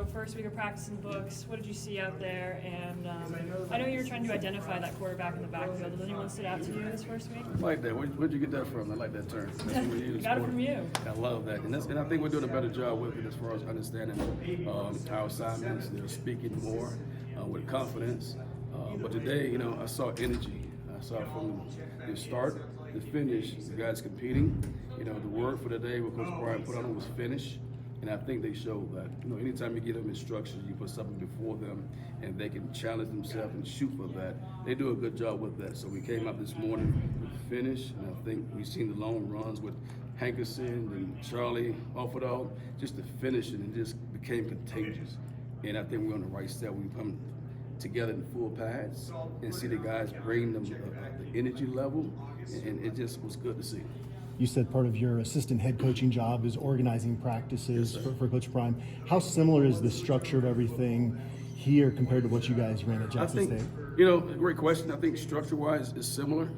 first week of practice in the books. What did you see out there? And I know you were trying to identify that quarterback in the backfield. Does anyone stood out to you this first week? I like that. Where'd you get that from? I like that term. That's what we use. Got it from you. I love that. And I think we're doing a better job with it as far as understanding our assignments. They're speaking more with confidence. But today, I saw energy. I saw from the start to finish, the guys competing. The word for the day, what Coach Brian put on it was finish. And I think they showed that. Anytime you give them instructions, you put something before them, and they can challenge themselves and shoot for that. They do a good job with that. So we came out this morning with finish, and I think we've seen the long runs with Hankerson and Charlie off it all, just the finish, and it just became contagious. And I think we're on the right step. We come together in full pads and see the guys bring them the energy level, and it just was good to see. You said part of your assistant head coaching job is organizing practices for Coach Prime. How similar is the structure of everything here compared to what you guys ran at Jackson State? Great question. I think structure-wise it's similar,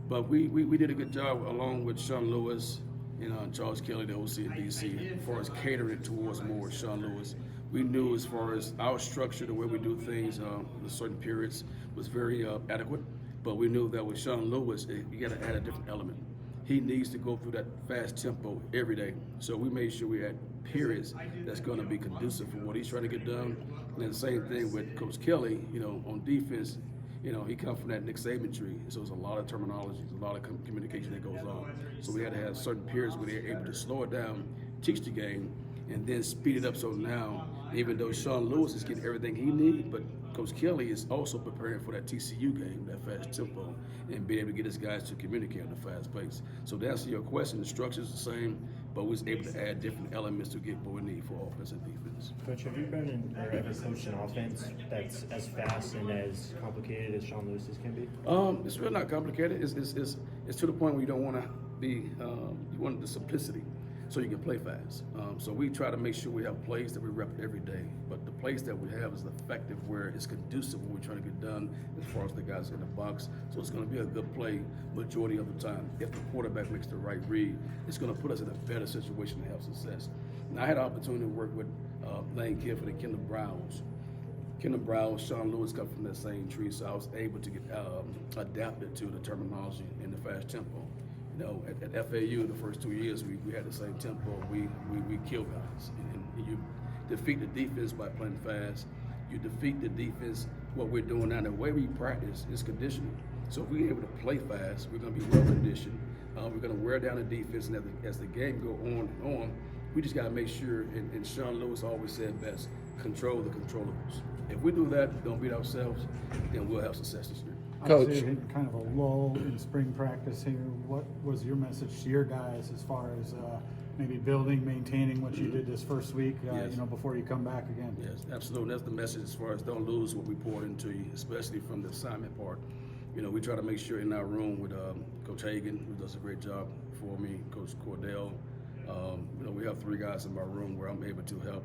but we did a good job along with Sean Lewis and Charles Kelly, the OC in DC, as far as catering towards more Sean Lewis. We knew as far as our structure, the way we do things in certain periods was very adequate, but we knew that with Sean Lewis, you got to add a different element. He needs to go through that fast tempo every day. So we made sure we had periods that's going to be conducive for what he's trying to get done. And then the same thing with Coach Kelly, on defense, he comes from that Nick Saban tree. So there's a lot of terminology, a lot of communication that goes on. So we had to have certain periods where they're able to slow it down, teach the game, and then speed it up. So now, even though Sean Lewis is getting everything he needs, but Coach Kelly is also preparing for that TCU game, that fast tempo, and being able to get his guys to communicate at a fast pace. So to answer your question, the structure is the same, but we was able to add different elements to get what we need for offense and defense. Coach, have you been in or ever coached an offense that's as fast and as complicated as Sean Lewis's can be? It's really not complicated. It's to the point where you don't want to be, you want the simplicity, so you can play fast. So we try to make sure we have plays that we rep every day, but the plays that we have is effective where it's conducive when we're trying to get done as far as the guys in the box. So it's going to be a good play majority of the time. If the quarterback makes the right read, it's going to put us in a better situation to have success. And I had an opportunity to work with Lane Kiffin and Kendall Browns. Kendall Brown, Sean Lewis come from that same tree, so I was able to get adapted to the terminology and the fast tempo. At FAU, the first 2 years, we had the same tempo. We kill guys. And you defeat the defense by playing fast. You defeat the defense, what we're doing now. The way we practice is conditioning. So if we're able to play fast, we're going to be well conditioned. We're going to wear down the defense, and as the game go on and on, we just got to make sure, and Sean Lewis always said best, control the controllables. If we do that, don't beat ourselves, then we'll have success this year. Coach, kind of a lull in spring practice here. What was your message to your guys as far as maybe building, maintaining what you did this first week, Yes. Before you come back again? Yes, absolutely. That's the message as far as don't lose what we poured into you, especially from the assignment part. We try to make sure in our room with Coach Hagan, who does a great job for me, Coach Cordell. We have 3 guys in my room where I'm able to help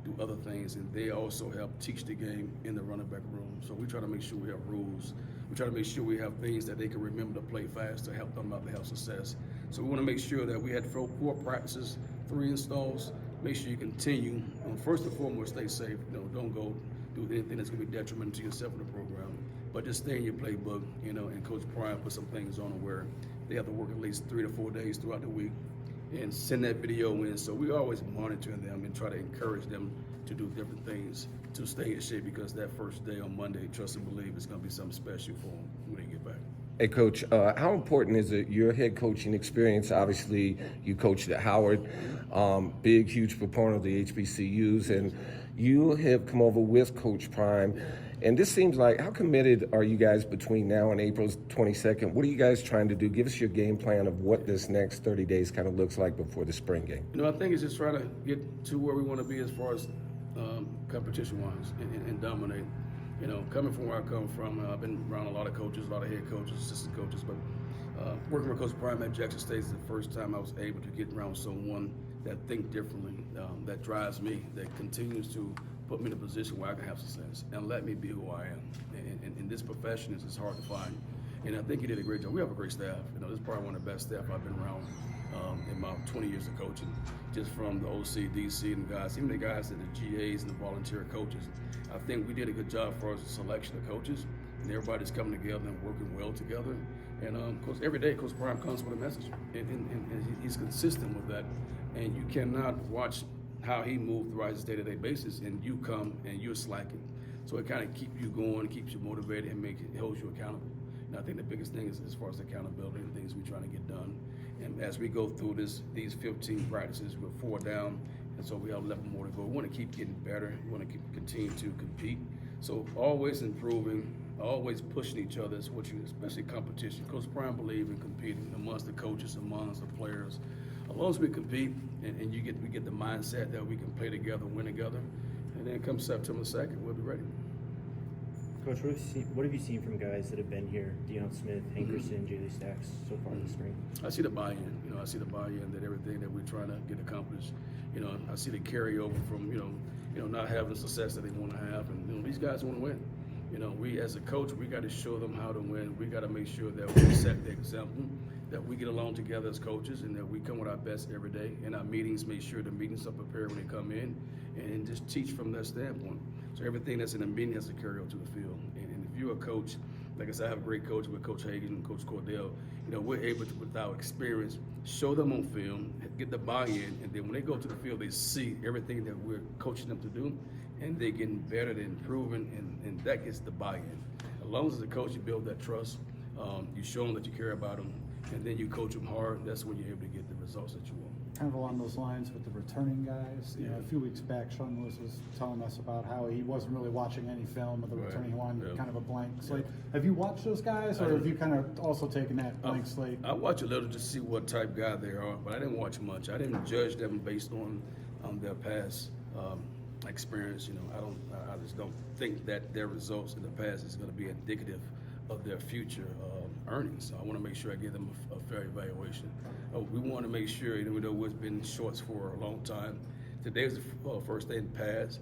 do other things, and they also help teach the game in the running back room. So we try to make sure we have rules. We try to make sure we have things that they can remember to play fast to help them out to have success. So we want to make sure that we had 4 practices, 3 installs. Make sure you continue. First and foremost, stay safe. Don't go do anything that's going to be detrimental to yourself in the program. But just stay in your playbook, and Coach Prime put some things on them where they have to work at least 3 to 4 days throughout the week and send that video in. So we always monitor them and try to encourage them to do different things to stay in shape, because that first day on Monday, trust and believe, it's going to be something special for them when they get back. Hey, Coach, how important is it, your head coaching experience? Obviously, you coached at Howard, big, huge proponent of the HBCUs, and you have come over with Coach Prime. And this seems like, how committed are you guys between now and April 22nd? What are you guys trying to do? Give us your game plan of what this next 30 days kind of looks like before the spring game. I think it's just trying to get to where we want to be as far as competition-wise and dominate. Coming from where I come from, I've been around a lot of coaches, a lot of head coaches, assistant coaches, but working with Coach Prime at Jackson State is the first time I was able to get around someone that think differently, that drives me, that continues to put me in a position where I can have success and let me be who I am. And in this profession, it's hard to find. And I think he did a great job. We have a great staff. You know, this is probably one of the best staff I've been around in my 20 years of coaching, just from the OC, DC, and guys, even the guys that the GAs and the volunteer coaches. I think we did a good job for the selection of coaches, and everybody's coming together and working well together. And Coach, every day, Coach Prime comes with a message, and he's consistent with that. And you cannot watch how he moves throughout his day-to-day basis, and you come and you're slacking. So it kind of keeps you going, keeps you motivated, and it holds you accountable. And I think the biggest thing is as far as accountability and things we're trying to get done. And as we go through these 15 practices, we're 4 down, and so we have 11 more to go. We want to keep getting better. We want to continue to compete. So always improving, always pushing each other, especially competition. Coach Prime believes in competing amongst the coaches, amongst the players. As long as we compete and we get the mindset that we can play together, win together, and then come September 2nd, we'll be ready. Coach, what have you seen from guys that have been here? Deion Smith, Hankerson, Jaley Stacks so far this spring? I see the buy-in. You know, I see the buy-in that everything that we're trying to get accomplished. You know, I see the carryover from not having the success that they want to have, and these guys want to win. You know, we as a coach, we got to show them how to win. We got to make sure that we set the example, that we get along together as coaches, and that we come with our best every day. In our meetings, make sure the meetings are prepared when they come in, and just teach from that standpoint. So everything that's in the meeting has to carry over to the field. And if you're a coach, like I said, I have a great coach with Coach Hagan and Coach Cordell. You know, we're able to, with our experience, show them on film, get the buy-in, and then when they go to the field, they see everything that we're coaching them to do, and they're getting better, they're improving, and that gets the buy-in. As long as the coach, you build that trust, you show them that you care about them, and then you coach them hard, that's when you're able to get the results that you want. Kind of along those lines with the returning guys, you know, a few weeks back, Sean Lewis was telling us about how he wasn't really watching any film of the returning one, kind of a blank slate. Have you watched those guys, or have you kind of also taken that blank slate? I watch a little to see what type guy they are, but I didn't watch much. I didn't judge them based on their past experience. You know, I just don't think that their results in the past is going to be indicative of their future earnings. So I want to make sure I give them a fair evaluation. We want to make sure, even though we've been shorts for a long time, today is the first day in the past,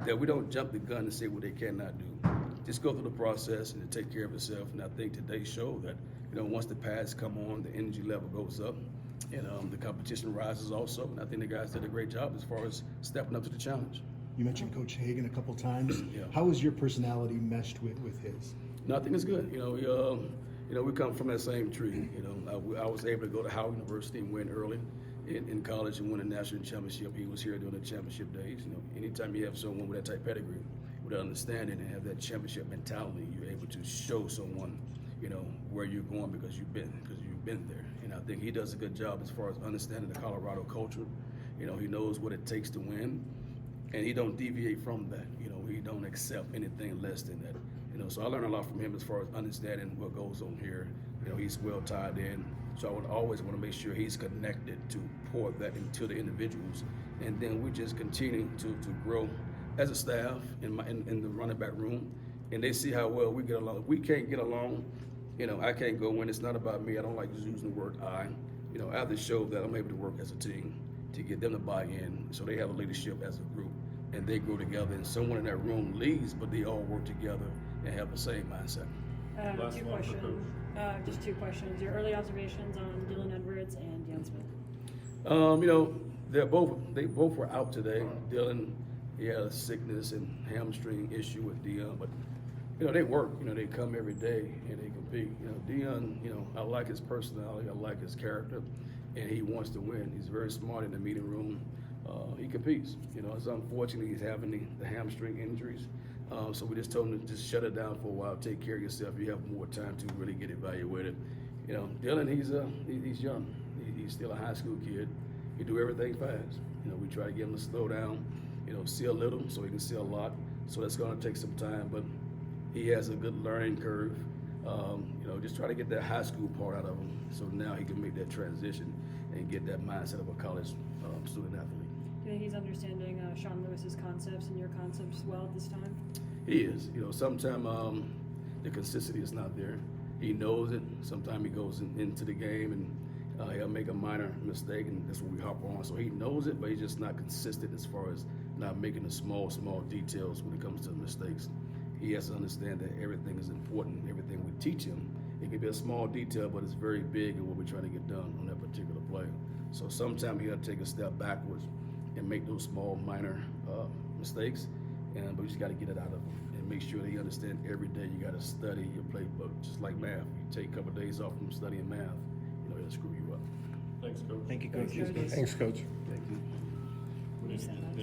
that we don't jump the gun and say what they cannot do. Just go through the process and take care of yourself. And I think today showed that, you know, once the pads come on, the energy level goes up, and the competition rises also. And I think the guys did a great job as far as stepping up to the challenge. You mentioned Coach Hagan a couple times. Yeah. How has your personality meshed with his? No, I think it's good. You know, we come from that same tree. You know, I was able to go to Howard University and win early in college and win a national championship. He was here during the championship days. You know, anytime you have someone with that type of pedigree, with that understanding and have that championship mentality, you're able to show someone, you know, where you're going because you've been there. And I think he does a good job as far as understanding the Colorado culture. You know, he knows what it takes to win, and he don't deviate from that. You know, he don't accept anything less than that. You know, so I learned a lot from him as far as understanding what goes on here. You know, he's well tied in, so I would always want to make sure he's connected to pour that into the individuals, and then we just continue to grow as a staff in the running back room, and they see how well we get along. If we can't get along, you know, I can't go in. It's not about me. I don't like just using the word I. You know, I have to show that I'm able to work as a team to get them to buy in, so they have a leadership as a group, and they grow together. And someone in that room leads, but they all work together and have the same mindset. Just two questions. Your early observations on Dylan Edwards and Deion Smith. You know, they both were out today. Dylan, he had a sickness and hamstring issue with Deion, but you know, they work. You know, they come every day and they compete. You know, Deion, you know, I like his personality, I like his character, and he wants to win. He's very smart in the meeting room. He competes. You know, it's unfortunate he's having the hamstring injuries. So we just told him to just shut it down for a while, take care of yourself. You have more time to really get evaluated. You know, Dylan, he's young. He's still a high school kid. He do everything fast. You know, we try to get him to slow down, you know, see a little so he can see a lot. So that's going to take some time, but he has a good learning curve. You know, just try to get that high school part out of him so now he can make that transition and get that mindset of a college student athlete. Do you think he's understanding Sean Lewis's concepts and your concepts well at this time? He is. You know, sometimes the consistency is not there. He knows it. Sometimes he goes into the game and he'll make a minor mistake, and that's what we hop on. So he knows it, but he's just not consistent as far as not making the small details when it comes to the mistakes. He has to understand that everything is important. Everything we teach him It can be a small detail, but it's very big in what we're trying to get done on that particular play. So sometimes you got to take a step backwards and make those small, minor mistakes, but you just got to get it out of them and make sure they understand every day you got to study your playbook, just like math. You take a couple of days off from studying math, it'll screw you up. Thanks, Coach. Thank you, Coach. Thanks, coaches. Thanks, Coach. Thank you. You said that.